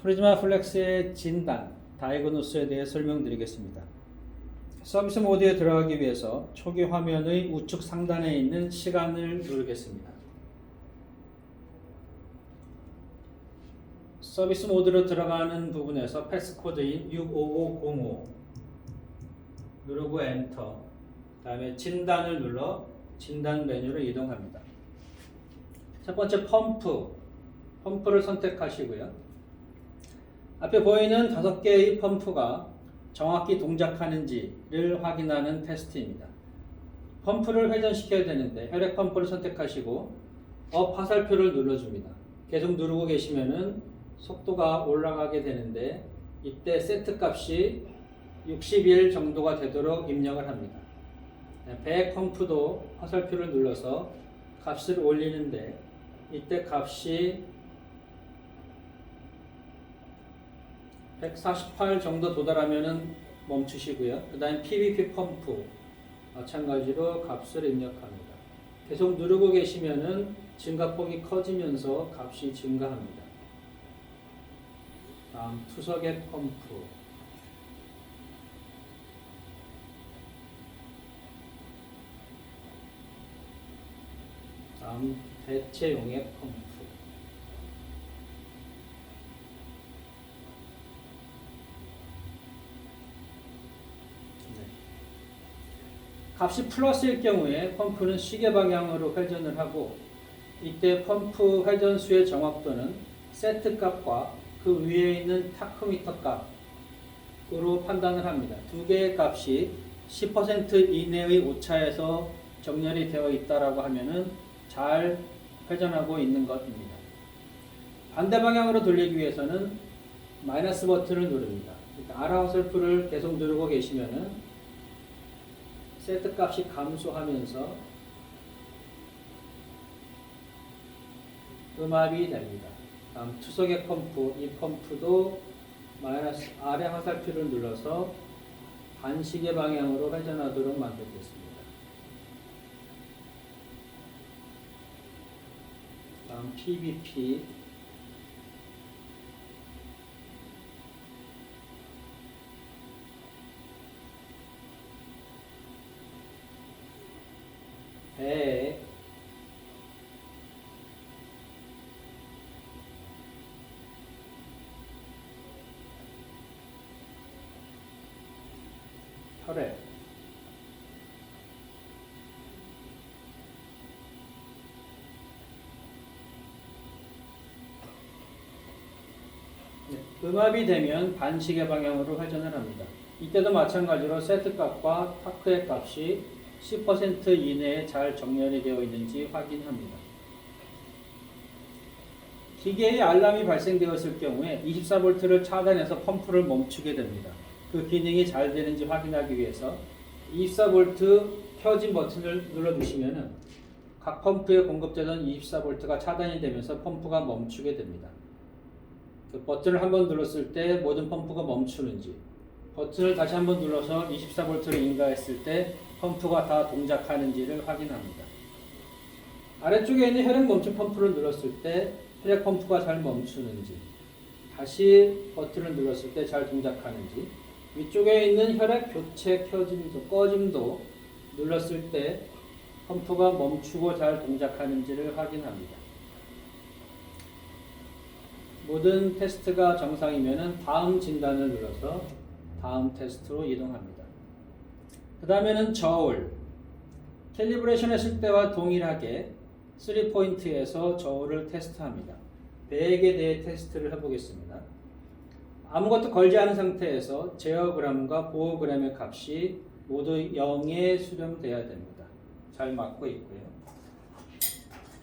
프리즈마 플렉스의 진단, 다이그노스에 대해 설명드리겠습니다. 서비스 모드에 들어가기 위해서 초기 화면의 우측 상단에 있는 시간을 누르겠습니다. 서비스 모드로 들어가는 부분에서 패스코드인 65505 누르고 엔터, 그 다음에 진단을 눌러 진단 메뉴로 이동합니다. 첫 번째 펌프를 선택하시고요. 앞에 보이는 5개의 펌프가 정확히 동작하는지를 확인하는 테스트입니다. 펌프를 회전시켜야 되는데 혈액 펌프를 선택하시고 업 화살표를 눌러줍니다. 계속 누르고 계시면은 속도가 올라가게 되는데 이때 세트 값이 60일 정도가 되도록 입력을 합니다. 백 펌프도 화살표를 눌러서 값을 올리는데 이때 값이 148 정도 도달하면은 멈추시고요. 그 다음 PVP 펌프 마찬가지로 값을 입력합니다. 계속 누르고 계시면은 증가폭이 커지면서 값이 증가합니다. 다음 투석액 펌프, 다음 대체용액 펌프, 값이 플러스일 경우에 펌프는 시계 방향으로 회전을 하고 이때 펌프 회전수의 정확도는 세트 값과 그 위에 있는 타크미터 값으로 판단을 합니다. 두 개의 값이 10% 이내의 오차에서 정렬이 되어 있다라고 하면은 잘 회전하고 있는 것입니다. 반대 방향으로 돌리기 위해서는 마이너스 버튼을 누릅니다. 아라 화살표를 계속 누르고 계시면은 세트 값이 감소하면서 음압이 됩니다. 다음 투석액 펌프, 이 펌프도 마이너스 아래 화살표를 눌러서 반시계 방향으로 회전하도록 만들겠습니다. 다음 PVP, 배, 혈액, 음압이 되면 반시계 방향으로 회전을 합니다. 이때도 마찬가지로 세트 값과 타크의 값이 10% 이내에 잘 정렬이 되어 있는지 확인합니다. 기계에 알람이 발생되었을 경우에 24V를 차단해서 펌프를 멈추게 됩니다. 그 기능이 잘 되는지 확인하기 위해서 24V 켜진 버튼을 눌러주시면 각 펌프에 공급되던 24V가 차단이 되면서 펌프가 멈추게 됩니다. 그 버튼을 한번 눌렀을 때 모든 펌프가 멈추는지, 버튼을 다시 한번 눌러서 24V를 인가했을 때 펌프가 다 동작하는지를 확인합니다. 아래쪽에 있는 혈액 멈춤 펌프를 눌렀을 때 혈액 펌프가 잘 멈추는지, 다시 버튼을 눌렀을 때 잘 동작하는지, 위쪽에 있는 혈액 교체 켜짐도 꺼짐도 눌렀을 때 펌프가 멈추고 잘 동작하는지를 확인합니다. 모든 테스트가 정상이면 다음 진단을 눌러서 다음 테스트로 이동합니다. 그 다음에는 저울. 캘리브레이션 했을 때와 동일하게 3포인트에서 저울을 테스트합니다. 배액에 대해 테스트를 해보겠습니다. 아무것도 걸지 않은 상태에서 제어그램과 보호그램의 값이 모두 0에 수렴되어야 됩니다. 잘 맞고 있고요.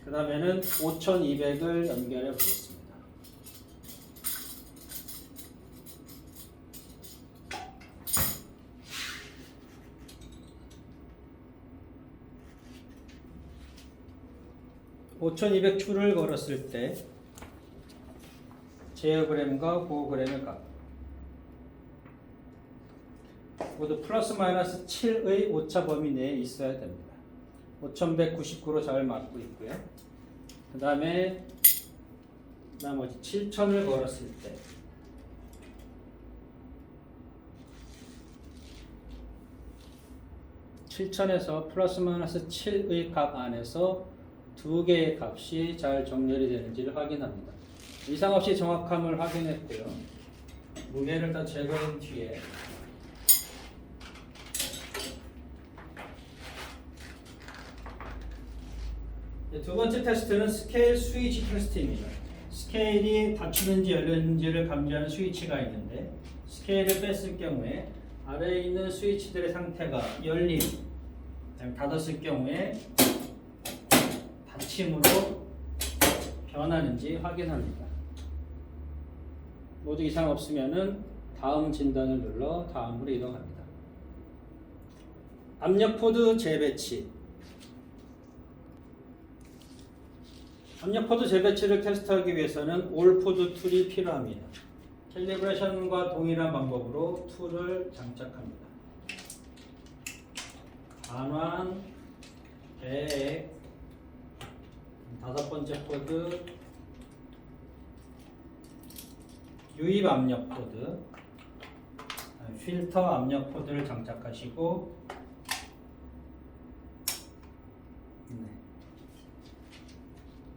그 다음에는 5200을 연결해 보겠습니다. (5200) 걸었을 때 제어그램과 보호그램의 값 모두 플러스 마이너스 7의 오차 범위 내에 있어야 됩니다. 5199로 잘 맞고 있고요. 그 다음에 나머지 7000을 걸었을 때 7,000에서 플러스 마이너스 7의 값 안에서 두 개의 값이 잘 정렬이 되는지를 확인합니다. 이상 없이 정확함을 확인했고요. 무게를 다 제거한 뒤에 두 번째 테스트는 스케일 스위치 테스트입니다. 스케일이 닫히는지 열리는지를 감지하는 스위치가 있는데 스케일을 뺐을 경우에 아래에 있는 스위치들의 상태가 열림, 닫았을 경우에 닫힘으로 변하는지 확인합니다. 모두 이상 없으면은 다음 진단을 눌러 다음으로 이동합니다. 압력 포드 재배치. 압력 포드 재배치를 테스트하기 위해서는 올 포드 툴이 필요합니다. 캘리브레이션과 동일한 방법으로 툴을 장착합니다. 반환, 배액, 다섯 번째 포드, 유입 압력 포드, 필터 압력 포드를 장착하시고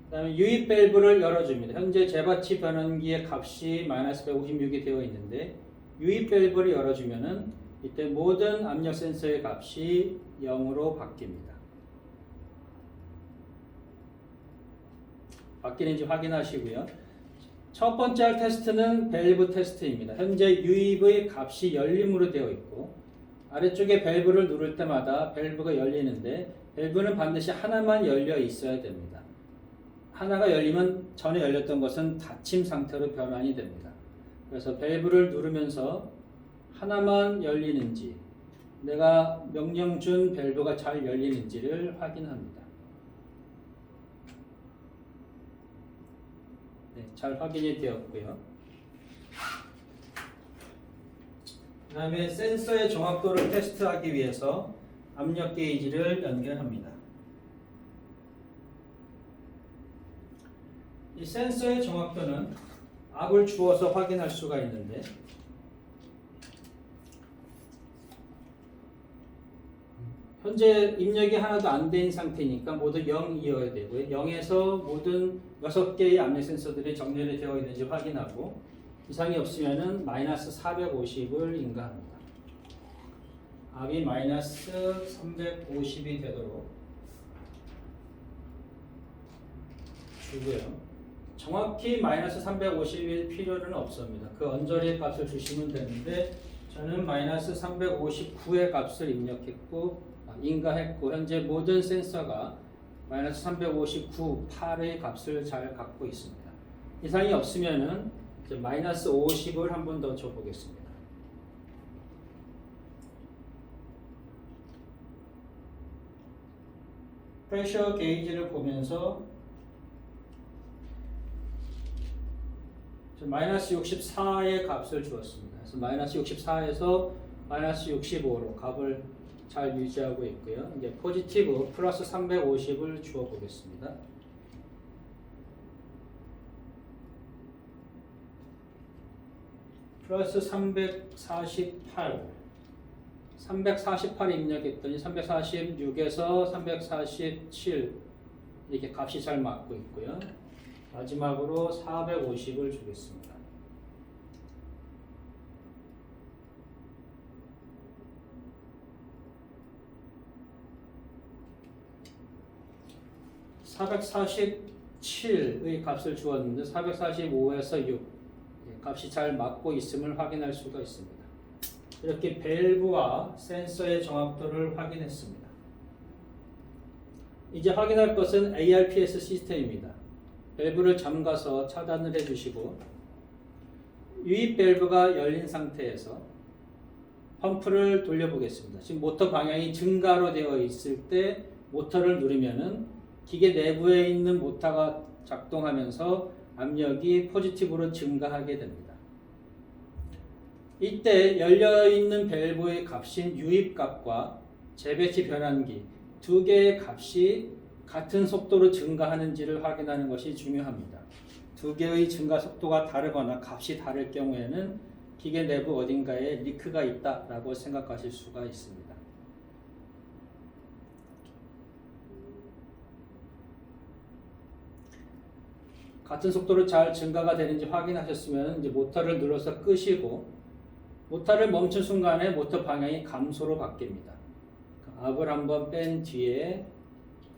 그다음에 유입 밸브를 열어줍니다. 현재 재받치 변환기의 값이 마이너스 156이 되어 있는데 유입 밸브를 열어주면은 이때 모든 압력 센서의 값이 0으로 바뀝니다. 바뀌는지 확인하시고요. 첫 번째 할 테스트는 밸브 테스트입니다. 현재 유입의 값이 열림으로 되어 있고 아래쪽에 밸브를 누를 때마다 밸브가 열리는데 밸브는 반드시 하나만 열려 있어야 됩니다. 하나가 열리면 전에 열렸던 것은 닫힘 상태로 변환이 됩니다. 그래서 밸브를 누르면서 하나만 열리는지 내가 명령 준 밸브가 잘 열리는지를 확인합니다. 네, 잘 확인이 되었고요. 그 다음에 센서의 정확도를 테스트하기 위해서 압력 게이지를 연결합니다. 이 센서의 정확도는 압을 주어서 확인할 수가 있는데 현재 입력이 하나도 안 된 상태니까 모두 0이어야 되고요. 0에서 모든 6개의 압력 센서들이 정렬이 되어 있는지 확인하고 이상이 없으면 마이너스 450을 인가합니다. 압이 마이너스 350이 되도록 주고요. 정확히 마이너스 350일 필요는 없습니다. 그 언저리의 값을 주시면 되는데 저는 마이너스 359의 값을 인가했고 현재 모든 센서가 마이너스 359, 8의 값을 잘 갖고 있습니다. 이상이 없으면은 이제 마이너스 50을 한 번 더 줘보겠습니다. 프레셔 게이지를 보면서 마이너스 64의 값을 주었습니다. 그래서 마이너스 64에서 마이너스 65로 값을 잘 유지하고 있고요. 이제 포지티브 플러스 350을 주어 보겠습니다. 플러스 348 입력했더니 346에서 347 이렇게 값이 잘 맞고 있고요. 마지막으로 450을 주겠습니다. (447의) 값을 주었는데 445에서 6 값이 잘 맞고 있음을 확인할 수가 있습니다. 이렇게 밸브와 센서의 정확도를 확인했습니다. 이제 확인할 것은 ARPS 시스템입니다. 밸브를 잠가서 차단을 해주시고 유입 밸브가 열린 상태에서 펌프를 돌려보겠습니다. 지금 모터 방향이 증가로 되어 있을 때 모터를 누르면은 기계 내부에 있는 모터가 작동하면서 압력이 포지티브로 증가하게 됩니다. 이때 열려있는 밸브의 값인 유입값과 재배치 변환기 두 개의 값이 같은 속도로 증가하는지를 확인하는 것이 중요합니다. 두 개의 증가 속도가 다르거나 값이 다를 경우에는 기계 내부 어딘가에 리크가 있다라고 생각하실 수가 있습니다. 같은 속도로 잘 증가가 되는지 확인하셨으면 이제 모터를 눌러서 끄시고 모터를 멈춘 순간에 모터 방향이 감소로 바뀝니다. 압을 한번 뺀 뒤에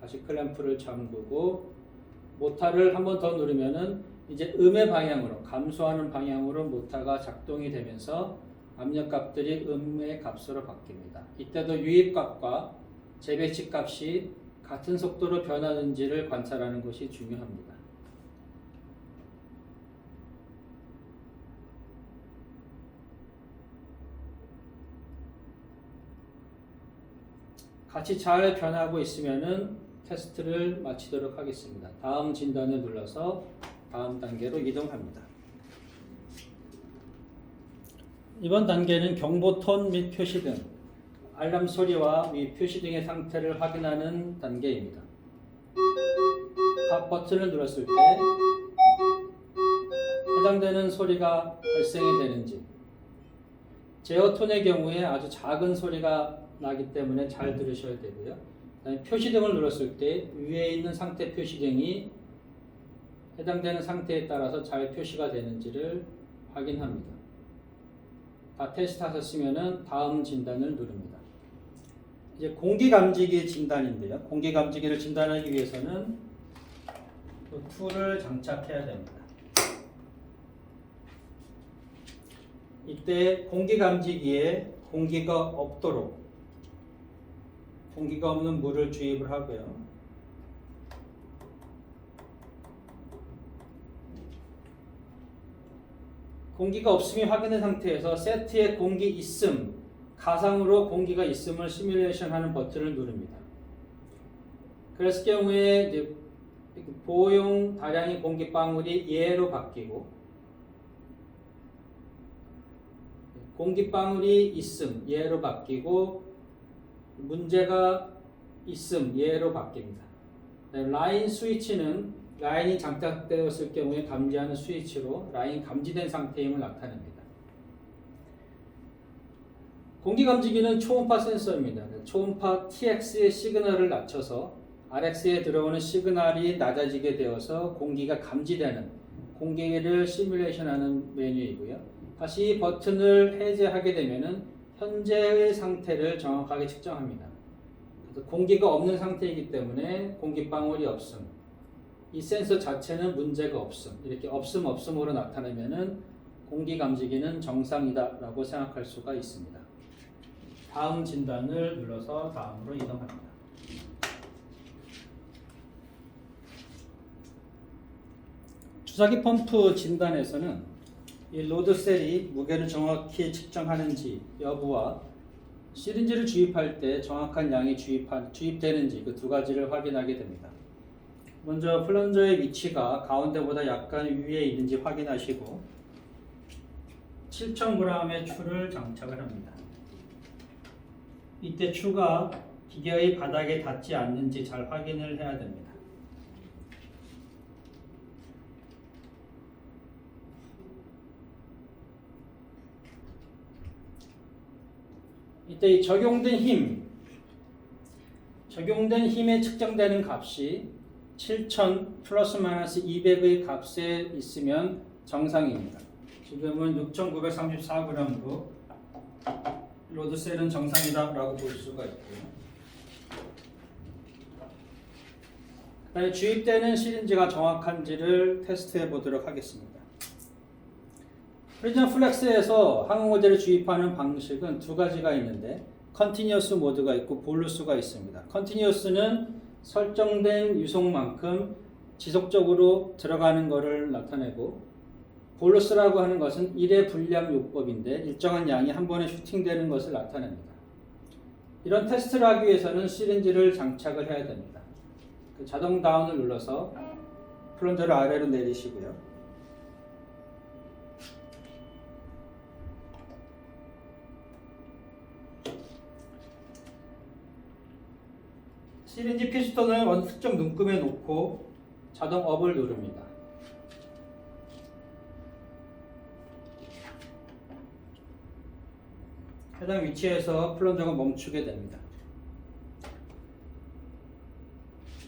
다시 클램프를 잠그고 모터를 한번 더 누르면은 이제 음의 방향으로 감소하는 방향으로 모터가 작동이 되면서 압력값들이 음의 값으로 바뀝니다. 이때도 유입값과 재배치 값이 같은 속도로 변하는지를 관찰하는 것이 중요합니다. 같이 잘 변하고 있으면은 테스트를 마치도록 하겠습니다. 다음 진단을 눌러서 다음 단계로 이동합니다. 이번 단계는 경보 톤 및 표시등, 알람 소리와 위 표시등의 상태를 확인하는 단계입니다. 각 버튼을 눌렀을 때 해당되는 소리가 발생이 되는지, 제어 톤의 경우에 아주 작은 소리가 나기 때문에 잘 들으셔야 되고요. 그다음에 표시등을 눌렀을 때 위에 있는 상태 표시등이 해당되는 상태에 따라서 잘 표시가 되는지를 확인합니다. 다 테스트하셨으면 다음 진단을 누릅니다. 이제 공기감지기 진단인데요. 공기감지기를 진단하기 위해서는 또 툴을 장착해야 됩니다. 이때 공기감지기에 공기가 없도록 공기가 없는 물을 주입을 하고요. 공기가 없음이 확인된 상태에서 세트에 공기 있음, 가상으로 공기가 있음을 시뮬레이션하는 버튼을 누릅니다. 그랬을 경우에 이제 보호용 다량의 공기방울이 예로 바뀌고 공기방울이 있음, 예로 바뀌고 문제가 있음, 예로 바뀝니다. 라인 스위치는 라인이 장착되었을 경우에 감지하는 스위치로 라인 감지된 상태임을 나타냅니다. 공기감지기는 초음파 센서입니다. 초음파 TX의 시그널을 낮춰서 RX에 들어오는 시그널이 낮아지게 되어서 공기가 감지되는 공기를 시뮬레이션하는 메뉴이고요. 다시 버튼을 해제하게 되면은 현재의 상태를 정확하게 측정합니다. 그래서 공기가 없는 상태이기 때문에 공기방울이 없음, 이 센서 자체는 문제가 없음, 이렇게 없음으로 나타내면은 공기감지기는 정상이다 라고 생각할 수가 있습니다. 다음 진단을 눌러서 다음으로 이동합니다. 주사기 펌프 진단에서는 이 로드셀이 무게를 정확히 측정하는지 여부와 시린지를 주입할 때 정확한 양이 주입되는지 그 두 가지를 확인하게 됩니다. 먼저 플런저의 위치가 가운데보다 약간 위에 있는지 확인하시고 7000g의 추를 장착을 합니다. 이때 추가 기계의 바닥에 닿지 않는지 잘 확인을 해야 됩니다. 이때 이 적용된 힘에 측정되는 값이 7000 플러스 마이너스 200의 값에 있으면 정상입니다. 지금은 6934g으로 로드셀은 정상이다 라고 볼 수가 있고요. 그다음에 주입되는 시린지가 정확한지를 테스트해 보도록 하겠습니다. 프리즘 플렉스에서 항공모델을 주입하는 방식은 두 가지가 있는데 컨티니어스 모드가 있고 볼루스가 있습니다. 컨티니어스는 설정된 유속만큼 지속적으로 들어가는 것을 나타내고 볼루스라고 하는 것은 1의 불량 요법인데 일정한 양이 한 번에 슈팅되는 것을 나타냅니다. 이런 테스트를 하기 위해서는 시린지를 장착을 해야 됩니다. 그 자동 다운을 눌러서 플런저를 아래로 내리시고요. 시린지 피스톤을 어느 특정 눈금에 놓고 자동 업을 누릅니다. 해당 위치에서 플런저가 멈추게 됩니다.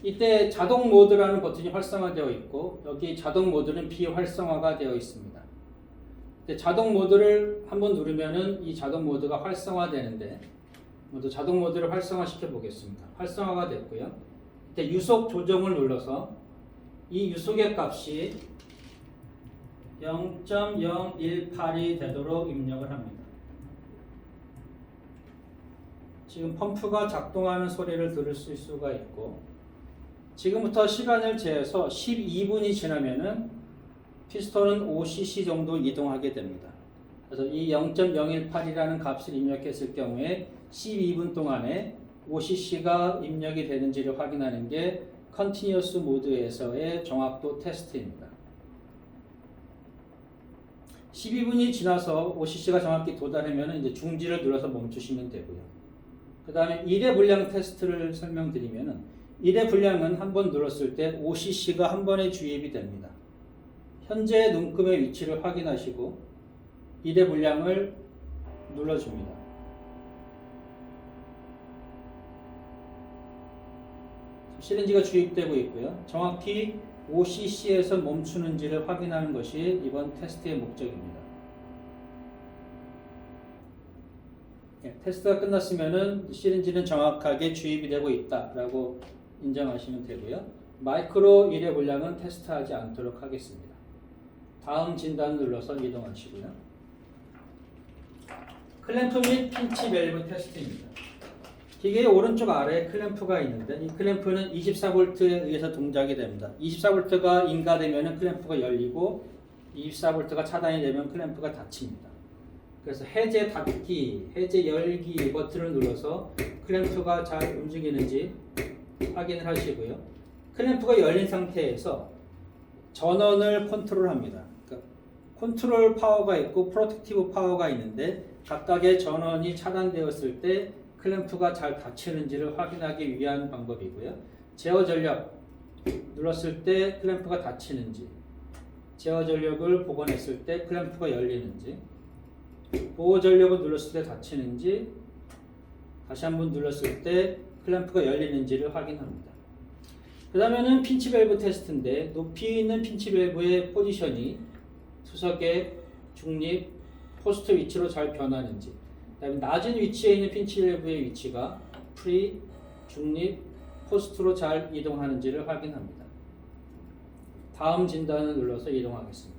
이때 자동 모드라는 버튼이 활성화되어 있고 여기 자동 모드는 비활성화가 되어 있습니다. 자동 모드를 한번 누르면은 이 자동 모드가 활성화되는데 먼저 자동 모드를 활성화시켜 보겠습니다. 활성화가 됐고요. 이때 유속 조정을 눌러서 이 유속의 값이 0.018이 되도록 입력을 합니다. 지금 펌프가 작동하는 소리를 들을 수가 있고 지금부터 시간을 재서 12분이 지나면은 피스톤은 5cc 정도 이동하게 됩니다. 그래서 이 0.018이라는 값을 입력했을 경우에 12분 동안에 5cc가 입력이 되는지를 확인하는 게 컨티뉴어스 모드에서의 정확도 테스트입니다. 12분이 지나서 5cc가 정확히 도달하면 이제 중지를 눌러서 멈추시면 되고요. 그 다음에 1회 분량 테스트를 설명드리면은 1회 분량은 한 번 눌렀을 때 5cc가 한 번에 주입이 됩니다. 현재 눈금의 위치를 확인하시고 1회 분량을 눌러줍니다. 시린지가 주입되고 있고요. 정확히 5cc에서 멈추는지를 확인하는 것이 이번 테스트의 목적입니다. 테스트가 끝났으면은 시린지는 정확하게 주입이 되고 있다라고 인정하시면 되고요. 마이크로 1회 분량은 테스트하지 않도록 하겠습니다. 다음 진단 눌러서 이동하시고요. 클램프 및 핀치 밸브 테스트입니다. 기계의 오른쪽 아래에 클램프가 있는데 이 클램프는 24V에 의해서 동작이 됩니다. 24V가 인가되면 클램프가 열리고 24V가 차단이 되면 클램프가 닫힙니다. 그래서 해제 닫기, 해제 열기 버튼을 눌러서 클램프가 잘 움직이는지 확인을 하시고요. 클램프가 열린 상태에서 전원을 컨트롤합니다. 그러니까 컨트롤 파워가 있고 프로텍티브 파워가 있는데 각각의 전원이 차단되었을 때 클램프가 잘 닫히는지를 확인하기 위한 방법이고요. 제어 전력 눌렀을 때 클램프가 닫히는지, 제어 전력을 복원했을 때 클램프가 열리는지, 보호 전력을 눌렀을 때 닫히는지, 다시 한번 눌렀을 때 클램프가 열리는지를 확인합니다. 그 다음에는 핀치 밸브 테스트인데 높이 있는 핀치 밸브의 포지션이 수석의 중립, 포스트 위치로 잘 변하는지, 그다음에 낮은 위치에 있는 핀치 밸브의 위치가 프리, 중립, 포스트로 잘 이동하는지를 확인합니다. 다음 진단을 눌러서 이동하겠습니다.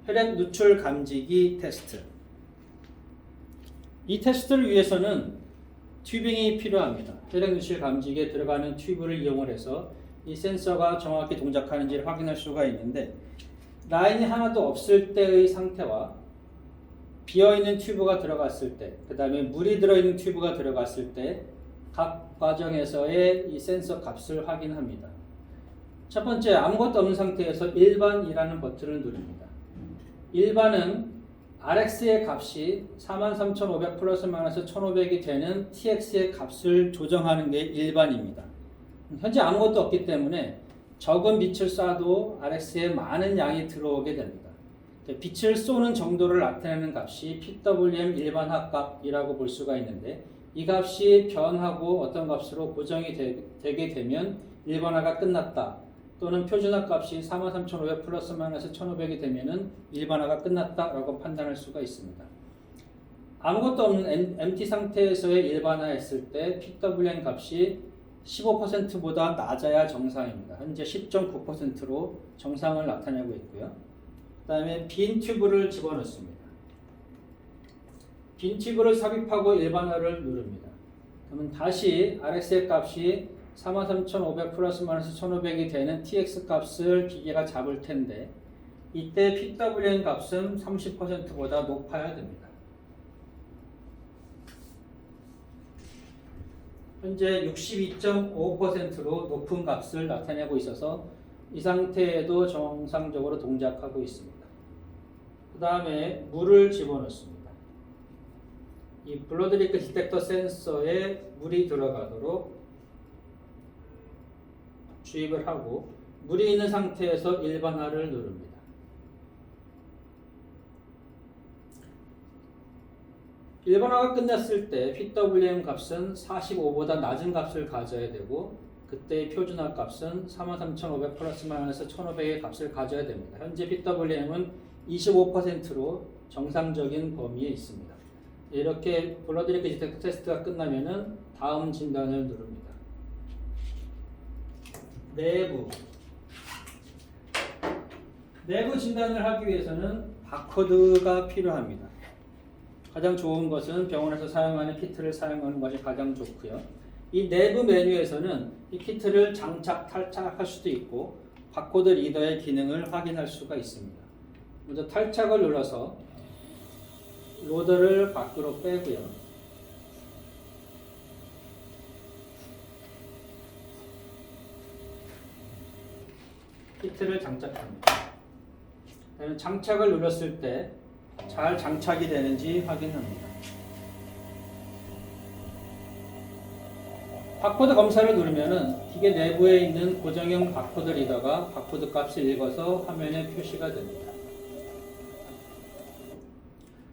혈액 누출 감지기 테스트. 이 테스트를 위해서는 튜빙이 필요합니다. 혈액 누출 감지기에 들어가는 튜브를 이용을 해서 이 센서가 정확히 동작하는지를 확인할 수가 있는데 라인이 하나도 없을 때의 상태와 비어있는 튜브가 들어갔을 때, 그 다음에 물이 들어있는 튜브가 들어갔을 때 각 과정에서의 이 센서 값을 확인합니다. 첫 번째, 아무것도 없는 상태에서 일반이라는 버튼을 누릅니다. 일반은 RX의 값이 43,500 플러스 마이너스 1,500이 되는 TX의 값을 조정하는 게 일반입니다. 현재 아무것도 없기 때문에 적은 빛을 쏴도 RX에 많은 양이 들어오게 됩니다. 빛을 쏘는 정도를 나타내는 값이 PWM 일반화 값이라고 볼 수가 있는데 이 값이 변하고 어떤 값으로 고정이 되게 되면 일반화가 끝났다. 또는 표준화 값이 43,500 플러스 마이너스 1,500이 되면은 일반화가 끝났다라고 판단할 수가 있습니다. 아무것도 없는 MT 상태에서의 일반화했을 때 PWM 값이 15%보다 낮아야 정상입니다. 현재 10.9%로 정상을 나타내고 있고요. 그 다음에 빈 튜브를 집어넣습니다. 빈 튜브를 삽입하고 일반화를 누릅니다. 그러면 다시 RX의 값이 43,500 플러스 마이너스 1,500이 되는 TX 값을 기계가 잡을 텐데 이때 PWM 값은 30%보다 높아야 됩니다. 현재 62.5%로 높은 값을 나타내고 있어서 이 상태에도 정상적으로 동작하고 있습니다. 그 다음에 물을 집어넣습니다. 이 블러드리크 디텍터 센서에 물이 들어가도록 주입을 하고 물이 있는 상태에서 일반화를 누릅니다. 일반화가 끝났을 때 PWM 값은 45보다 낮은 값을 가져야 되고 그때의 표준화 값은 43,500 플러스 마이너스 1,500의 값을 가져야 됩니다. 현재 PWM은 25%로 정상적인 범위에 있습니다. 이렇게 블러드 리케지 테스트가 끝나면은 다음 진단을 누릅니다. 내부 진단을 하기 위해서는 바코드가 필요합니다. 가장 좋은 것은 병원에서 사용하는 키트를 사용하는 것이 가장 좋고요. 이 내부 메뉴에서는 이 키트를 장착, 탈착할 수도 있고 바코드 리더의 기능을 확인할 수가 있습니다. 먼저 탈착을 눌러서 로더를 밖으로 빼고요. 키트를 장착합니다. 장착을 눌렀을 때 잘 장착이 되는지 확인합니다. 바코드 검사를 누르면은 기계 내부에 있는 고정형 바코드 리더가 바코드 값을 읽어서 화면에 표시가 됩니다.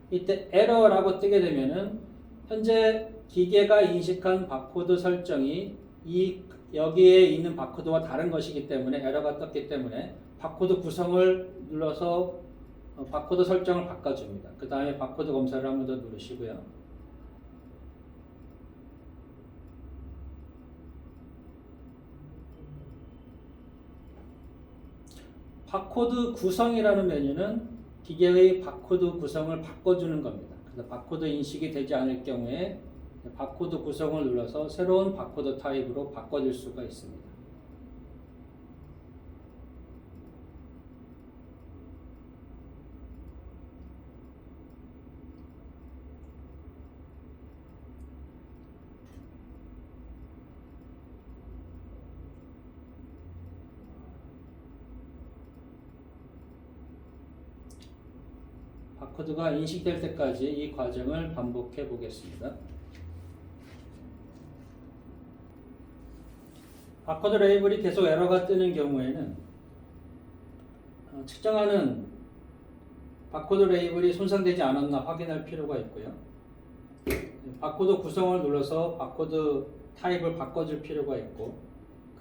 이때 에러라고 뜨게 되면은 현재 기계가 인식한 바코드 설정이 여기에 있는 바코드와 다른 것이기 때문에 에러가 떴기 때문에 바코드 구성을 눌러서 바코드 설정을 바꿔줍니다. 그 다음에 바코드 검사를 한 번 더 누르시고요. 바코드 구성이라는 메뉴는 기계의 바코드 구성을 바꿔주는 겁니다. 그래서 바코드 인식이 되지 않을 경우에 바코드 구성을 눌러서 새로운 바코드 타입으로 바꿔줄 수가 있습니다. 바코드가 인식될 때까지 이 과정을 반복해 보겠습니다. 바코드 레이블이 계속 에러가 뜨는 경우에는 측정하는 바코드 레이블이 손상되지 않았나 확인할 필요가 있고요. 바코드 구성을 눌러서 바코드 타입을 바꿔줄 필요가 있고,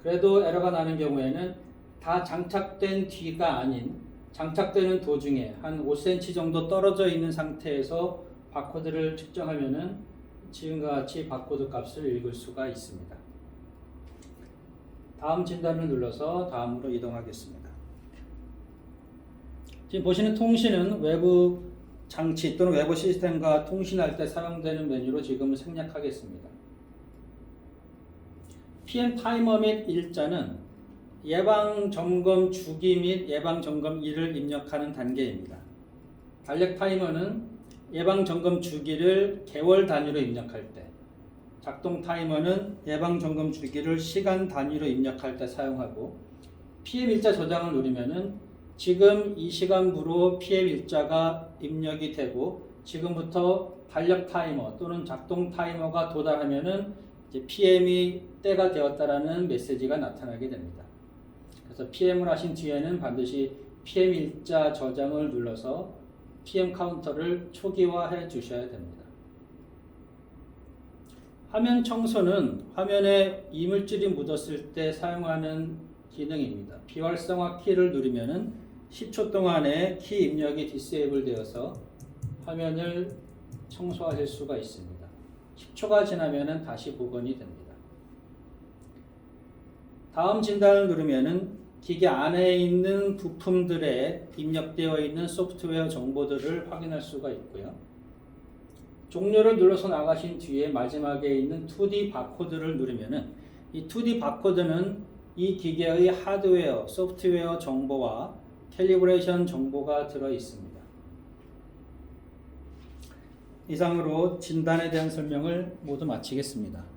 그래도 에러가 나는 경우에는 다 장착된 뒤가 아닌 장착되는 도중에 한 5cm 정도 떨어져 있는 상태에서 바코드를 측정하면은 지금과 같이 바코드 값을 읽을 수가 있습니다. 다음 진단을 눌러서 다음으로 이동하겠습니다. 지금 보시는 통신은 외부 장치 또는 외부 시스템과 통신할 때 사용되는 메뉴로 지금은 생략하겠습니다. PM 타이머 및 일자는 예방 점검 주기 및 예방 점검일을 입력하는 단계입니다. 달력 타이머는 예방 점검 주기를 개월 단위로 입력할 때, 작동 타이머는 예방 점검 주기를 시간 단위로 입력할 때 사용하고, PM 일자 저장을 누르면은 지금 이 시간부로 PM 일자가 입력이 되고 지금부터 달력 타이머 또는 작동 타이머가 도달하면은 이제 PM이 때가 되었다라는 메시지가 나타나게 됩니다. 그래서 PM을 하신 뒤에는 반드시 PM 일자 저장을 눌러서 PM 카운터를 초기화해 주셔야 됩니다. 화면 청소는 화면에 이물질이 묻었을 때 사용하는 기능입니다. 비활성화 키를 누르면은 10초 동안에 키 입력이 디세이블 되어서 화면을 청소하실 수가 있습니다. 10초가 지나면은 다시 복원이 됩니다. 다음 진단을 누르면은 기계 안에 있는 부품들에 입력되어 있는 소프트웨어 정보들을 확인할 수가 있고요. 종료를 눌러서 나가신 뒤에 마지막에 있는 2D 바코드를 누르면은 이 2D 바코드는 이 기계의 하드웨어, 소프트웨어 정보와 캘리브레이션 정보가 들어 있습니다. 이상으로 진단에 대한 설명을 모두 마치겠습니다.